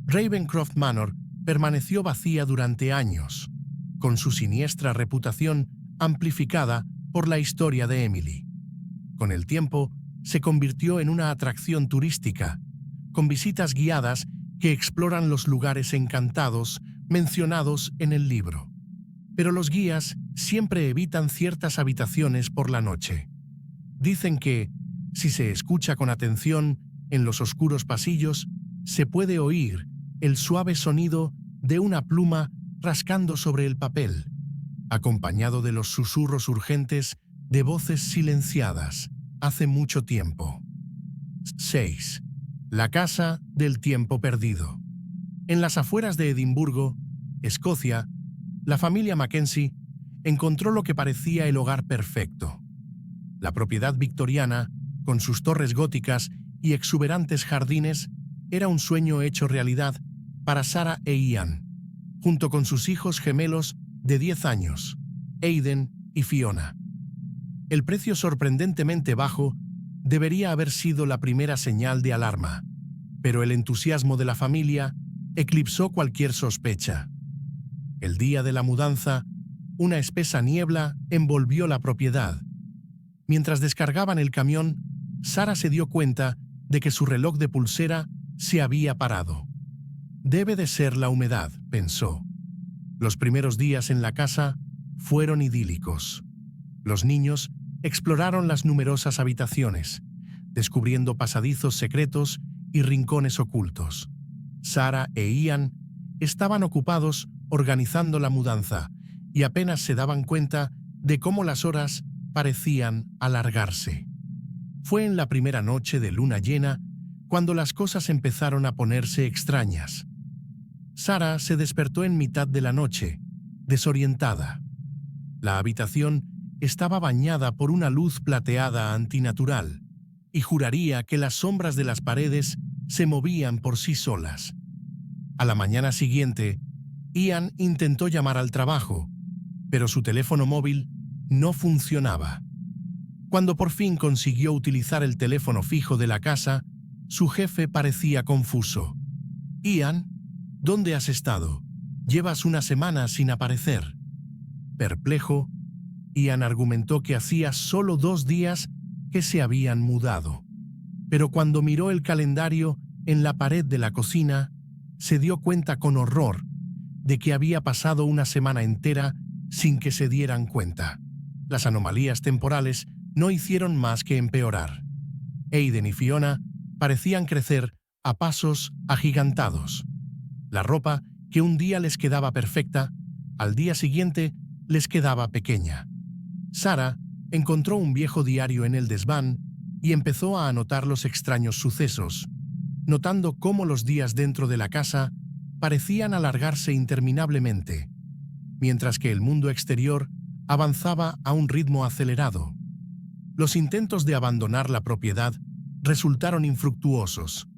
Ravencroft Manor permaneció vacía durante años, con su siniestra reputación amplificada por la historia de Emily. Con el tiempo, se convirtió en una atracción turística, con visitas guiadas que exploran los lugares encantados mencionados en el libro. Pero los guías siempre evitan ciertas habitaciones por la noche. Dicen que, si se escucha con atención en los oscuros pasillos, se puede oír el suave sonido de una pluma rascando sobre el papel, acompañado de los susurros urgentes de voces silenciadas hace mucho tiempo. 6. La casa del tiempo perdido. En las afueras de Edimburgo, Escocia, la familia Mackenzie encontró lo que parecía el hogar perfecto. La propiedad victoriana, con sus torres góticas y exuberantes jardines, era un sueño hecho realidad para Sarah e Ian, junto con sus hijos gemelos de 10 años, Aidan y Fiona. El precio sorprendentemente bajo debería haber sido la primera señal de alarma, pero el entusiasmo de la familia eclipsó cualquier sospecha. El día de la mudanza, una espesa niebla envolvió la propiedad. Mientras descargaban el camión, Sarah se dio cuenta de que su reloj de pulsera se había parado. Debe de ser la humedad, pensó. Los primeros días en la casa fueron idílicos. Los niños exploraron las numerosas habitaciones, descubriendo pasadizos secretos y rincones ocultos. Sarah e Ian estaban ocupados organizando la mudanza y apenas se daban cuenta de cómo las horas parecían alargarse. Fue en la primera noche de luna llena cuando las cosas empezaron a ponerse extrañas. Sarah se despertó en mitad de la noche, desorientada. La habitación estaba bañada por una luz plateada antinatural, y juraría que las sombras de las paredes se movían por sí solas. A la mañana siguiente, Ian intentó llamar al trabajo, pero su teléfono móvil no funcionaba. Cuando por fin consiguió utilizar el teléfono fijo de la casa, su jefe parecía confuso. «Ian, ¿dónde has estado? Llevas una semana sin aparecer». Perplejo, Ian argumentó que hacía solo 2 días que se habían mudado. Pero cuando miró el calendario en la pared de la cocina, se dio cuenta con horror de que había pasado una semana entera sin que se dieran cuenta. Las anomalías temporales no hicieron más que empeorar. Aidan y Fiona parecían crecer a pasos agigantados. La ropa que un día les quedaba perfecta, al día siguiente les quedaba pequeña. Sarah encontró un viejo diario en el desván y empezó a anotar los extraños sucesos, notando cómo los días dentro de la casa parecían alargarse interminablemente, mientras que el mundo exterior avanzaba a un ritmo acelerado. Los intentos de abandonar la propiedad resultaron infructuosos.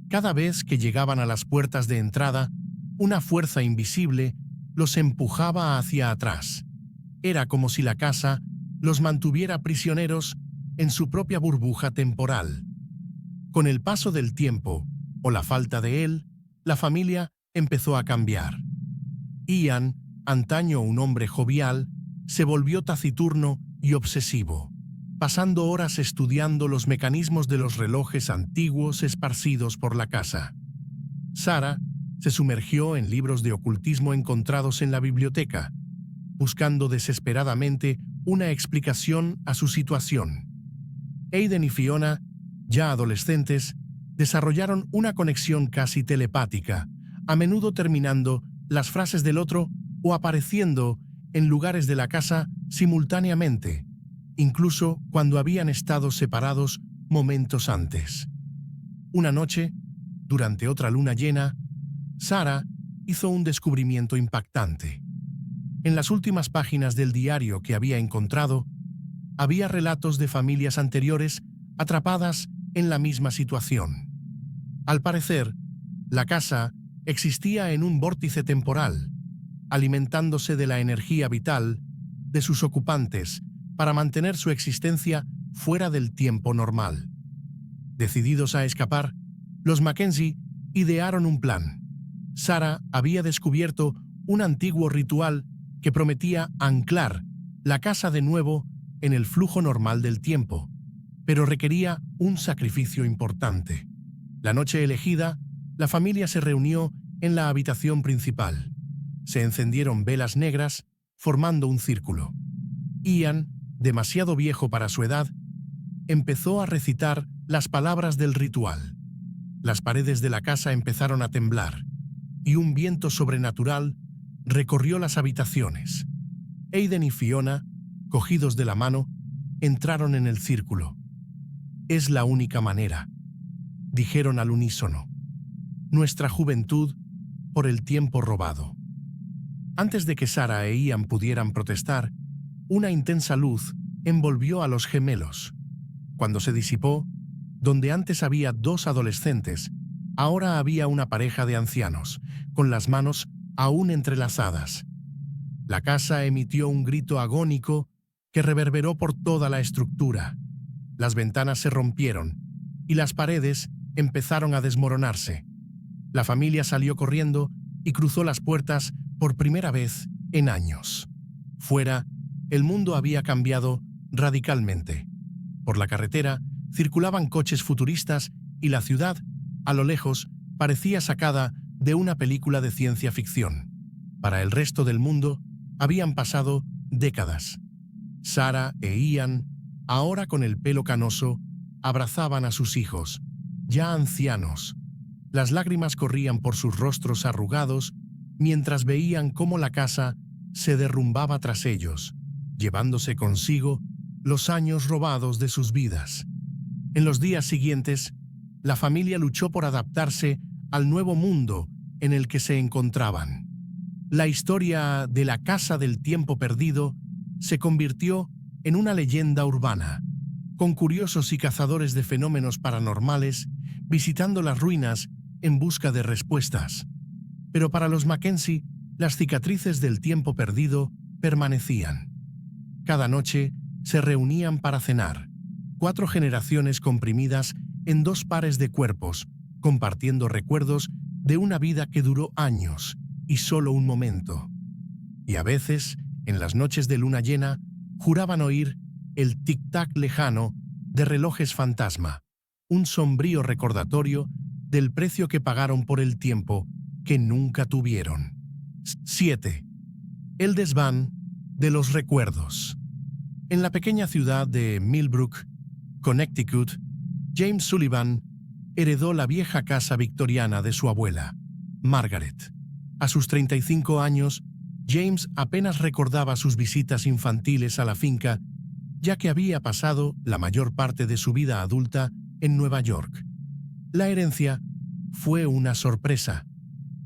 Cada vez que llegaban a las puertas de entrada, una fuerza invisible los empujaba hacia atrás. Era como si la casa los mantuviera prisioneros en su propia burbuja temporal. Con el paso del tiempo, o la falta de él, la familia empezó a cambiar. Ian, antaño un hombre jovial, se volvió taciturno y obsesivo, pasando horas estudiando los mecanismos de los relojes antiguos esparcidos por la casa. Sarah se sumergió en libros de ocultismo encontrados en la biblioteca, buscando desesperadamente una explicación a su situación. Aidan y Fiona, ya adolescentes, desarrollaron una conexión casi telepática, a menudo terminando las frases del otro o apareciendo en lugares de la casa simultáneamente, incluso cuando habían estado separados momentos antes. Una noche, durante otra luna llena, Sarah hizo un descubrimiento impactante. En las últimas páginas del diario que había encontrado, había relatos de familias anteriores atrapadas en la misma situación. Al parecer, la casa existía en un vórtice temporal, alimentándose de la energía vital de sus ocupantes para mantener su existencia fuera del tiempo normal. Decididos a escapar, los Mackenzie idearon un plan. Sarah había descubierto un antiguo ritual que prometía anclar la casa de nuevo en el flujo normal del tiempo, pero requería un sacrificio importante. La noche elegida, la familia se reunió en la habitación principal. Se encendieron velas negras, formando un círculo. Ian, demasiado viejo para su edad, empezó a recitar las palabras del ritual. Las paredes de la casa empezaron a temblar, y un viento sobrenatural recorrió las habitaciones. Aiden y Fiona, cogidos de la mano, entraron en el círculo. «Es la única manera», dijeron al unísono. «Nuestra juventud por el tiempo robado». Antes de que Sarah e Ian pudieran protestar, una intensa luz envolvió a los gemelos. Cuando se disipó, donde antes había dos adolescentes, ahora había una pareja de ancianos, con las manos aún entrelazadas. La casa emitió un grito agónico que reverberó por toda la estructura. Las ventanas se rompieron y las paredes empezaron a desmoronarse. La familia salió corriendo y cruzó las puertas por primera vez en años. Fuera, el mundo había cambiado radicalmente. Por la carretera circulaban coches futuristas y la ciudad, a lo lejos, parecía sacada de una película de ciencia ficción. Para el resto del mundo, habían pasado décadas. Sarah e Ian, ahora con el pelo canoso, abrazaban a sus hijos, ya ancianos. Las lágrimas corrían por sus rostros arrugados mientras veían cómo la casa se derrumbaba tras ellos, llevándose consigo los años robados de sus vidas. En los días siguientes, la familia luchó por adaptarse al nuevo mundo en el que se encontraban. La historia de la Casa del Tiempo Perdido se convirtió en una leyenda urbana, con curiosos y cazadores de fenómenos paranormales visitando las ruinas en busca de respuestas. Pero para los Mackenzie, las cicatrices del tiempo perdido permanecían. Cada noche se reunían para cenar, 4 generaciones comprimidas en 2 pares de cuerpos, compartiendo recuerdos de una vida que duró años y solo un momento. Y a veces, en las noches de luna llena, juraban oír el tic-tac lejano de relojes fantasma, un sombrío recordatorio del precio que pagaron por el tiempo que nunca tuvieron. 7. El desván de los recuerdos. En la pequeña ciudad de Millbrook, Connecticut, James Sullivan heredó la vieja casa victoriana de su abuela, Margaret. A sus 35 años, James apenas recordaba sus visitas infantiles a la finca, ya que había pasado la mayor parte de su vida adulta en Nueva York. La herencia fue una sorpresa.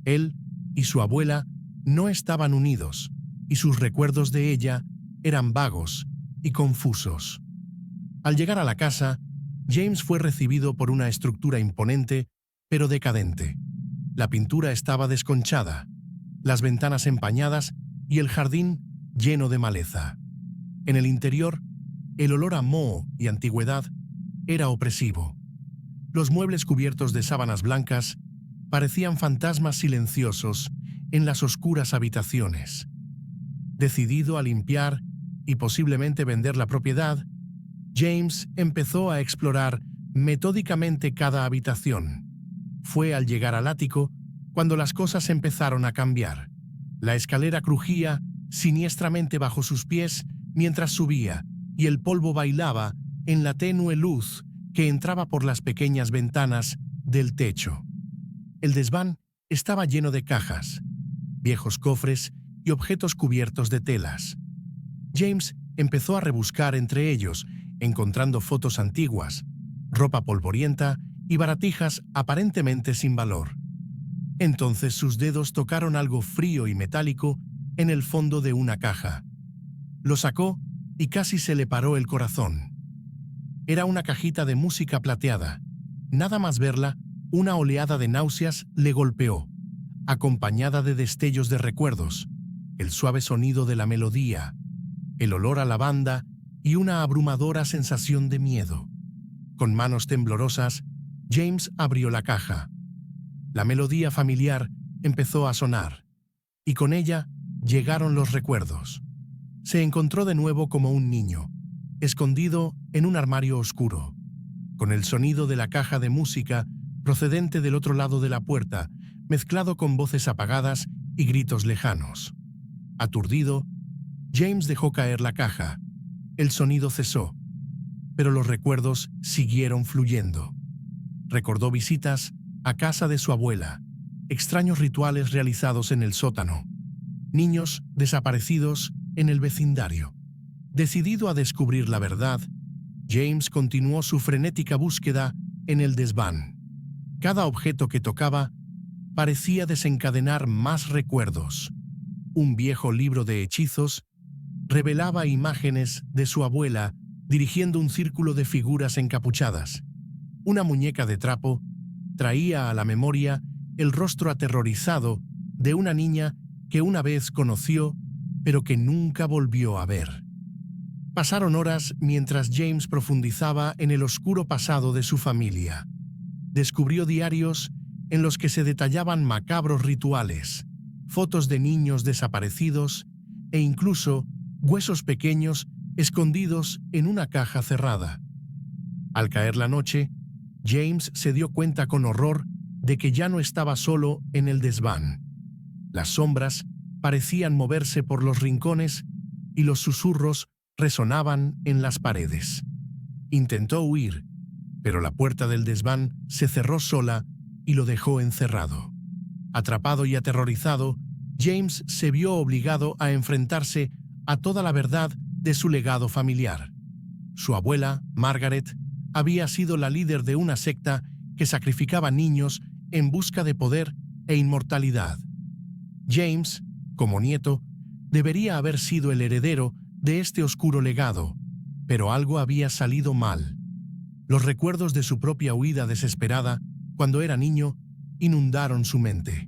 Él y su abuela no estaban unidos, y sus recuerdos de ella eran vagos y confusos. Al llegar a la casa, James fue recibido por una estructura imponente, pero decadente. La pintura estaba desconchada, las ventanas empañadas y el jardín lleno de maleza. En el interior, el olor a moho y antigüedad era opresivo. Los muebles cubiertos de sábanas blancas parecían fantasmas silenciosos en las oscuras habitaciones. Decidido a limpiar y posiblemente vender la propiedad, James empezó a explorar metódicamente cada habitación. Fue al llegar al ático cuando las cosas empezaron a cambiar. La escalera crujía siniestramente bajo sus pies mientras subía, y el polvo bailaba en la tenue luz que entraba por las pequeñas ventanas del techo. El desván estaba lleno de cajas, viejos cofres y objetos cubiertos de telas. James empezó a rebuscar entre ellos, encontrando fotos antiguas, ropa polvorienta y baratijas aparentemente sin valor. Entonces sus dedos tocaron algo frío y metálico en el fondo de una caja. Lo sacó y casi se le paró el corazón. Era una cajita de música plateada. Nada más verla, una oleada de náuseas le golpeó, acompañada de destellos de recuerdos, el suave sonido de la melodía, el olor a lavanda y una abrumadora sensación de miedo. Con manos temblorosas, James abrió la caja. La melodía familiar empezó a sonar, y con ella llegaron los recuerdos. Se encontró de nuevo como un niño, escondido en un armario oscuro, con el sonido de la caja de música procedente del otro lado de la puerta, mezclado con voces apagadas y gritos lejanos. Aturdido, James dejó caer la caja. El sonido cesó, pero los recuerdos siguieron fluyendo. Recordó visitas a casa de su abuela, extraños rituales realizados en el sótano, niños desaparecidos en el vecindario. Decidido a descubrir la verdad, James continuó su frenética búsqueda en el desván. Cada objeto que tocaba parecía desencadenar más recuerdos. Un viejo libro de hechizos revelaba imágenes de su abuela dirigiendo un círculo de figuras encapuchadas. Una muñeca de trapo traía a la memoria el rostro aterrorizado de una niña que una vez conoció, pero que nunca volvió a ver. Pasaron horas mientras James profundizaba en el oscuro pasado de su familia. Descubrió diarios en los que se detallaban macabros rituales, fotos de niños desaparecidos e incluso huesos pequeños escondidos en una caja cerrada. Al caer la noche, James se dio cuenta con horror de que ya no estaba solo en el desván. Las sombras parecían moverse por los rincones y los susurros resonaban en las paredes. Intentó huir, pero la puerta del desván se cerró sola y lo dejó encerrado. Atrapado y aterrorizado, James se vio obligado a enfrentarse a toda la verdad de su legado familiar. Su abuela, Margaret, había sido la líder de una secta que sacrificaba niños en busca de poder e inmortalidad. James, como nieto, debería haber sido el heredero de este oscuro legado, pero algo había salido mal. Los recuerdos de su propia huida desesperada, cuando era niño, inundaron su mente.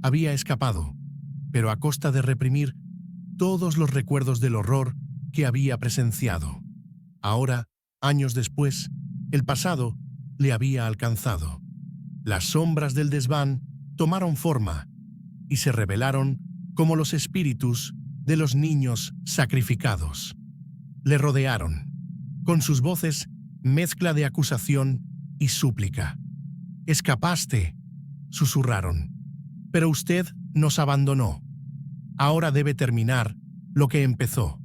Había escapado, pero a costa de reprimir todos los recuerdos del horror que había presenciado. Ahora, años después, el pasado le había alcanzado. Las sombras del desván tomaron forma y se revelaron como los espíritus de los niños sacrificados. Le rodearon, con sus voces mezcla de acusación y súplica. «Escapaste», susurraron, «pero usted nos abandonó. Ahora debe terminar lo que empezó».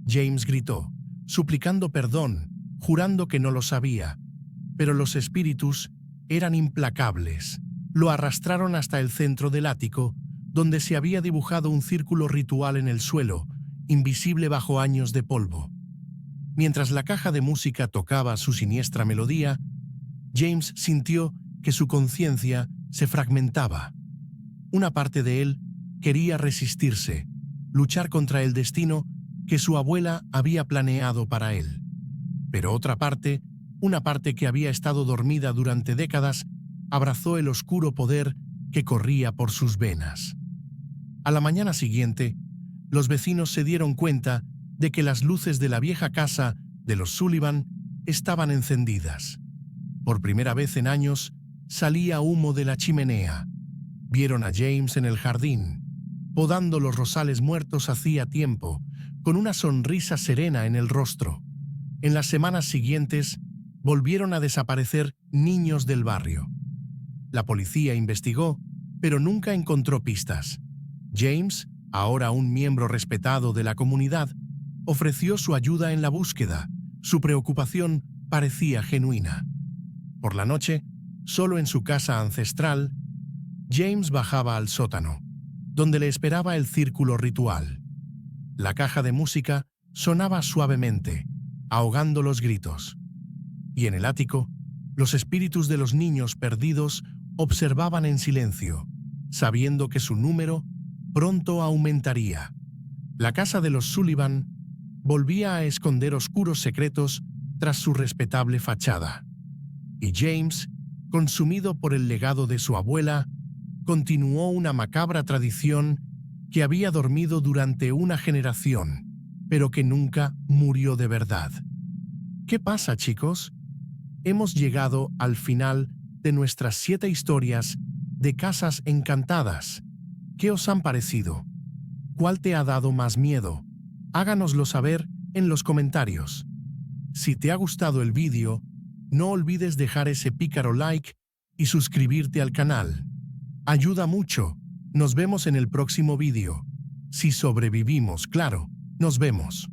James gritó, suplicando perdón, jurando que no lo sabía, pero los espíritus eran implacables. Lo arrastraron hasta el centro del ático, donde se había dibujado un círculo ritual en el suelo, invisible bajo años de polvo. Mientras la caja de música tocaba su siniestra melodía, James sintió que su conciencia se fragmentaba. Una parte de él quería resistirse, luchar contra el destino que su abuela había planeado para él. Pero otra parte, una parte que había estado dormida durante décadas, abrazó el oscuro poder que corría por sus venas. A la mañana siguiente, los vecinos se dieron cuenta de que las luces de la vieja casa de los Sullivan estaban encendidas. Por primera vez en años, salía humo de la chimenea. Vieron a James en el jardín, podando los rosales muertos hacía tiempo, con una sonrisa serena en el rostro. En las semanas siguientes, volvieron a desaparecer niños del barrio. La policía investigó, pero nunca encontró pistas. James, ahora un miembro respetado de la comunidad, ofreció su ayuda en la búsqueda. Su preocupación parecía genuina. Por la noche, solo en su casa ancestral, James bajaba al sótano, donde le esperaba el círculo ritual. La caja de música sonaba suavemente, ahogando los gritos. Y en el ático, los espíritus de los niños perdidos observaban en silencio, sabiendo que su número pronto aumentaría. La casa de los Sullivan volvía a esconder oscuros secretos tras su respetable fachada. Y James, consumido por el legado de su abuela, continuó una macabra tradición que había dormido durante una generación, pero que nunca murió de verdad. ¿Qué pasa, chicos? Hemos llegado al final de nuestras 7 historias de casas encantadas. ¿Qué os han parecido? ¿Cuál te ha dado más miedo? Háganoslo saber en los comentarios. Si te ha gustado el vídeo, no olvides dejar ese pícaro like y suscribirte al canal. Ayuda mucho. Nos vemos en el próximo vídeo. Si sobrevivimos, claro. Nos vemos.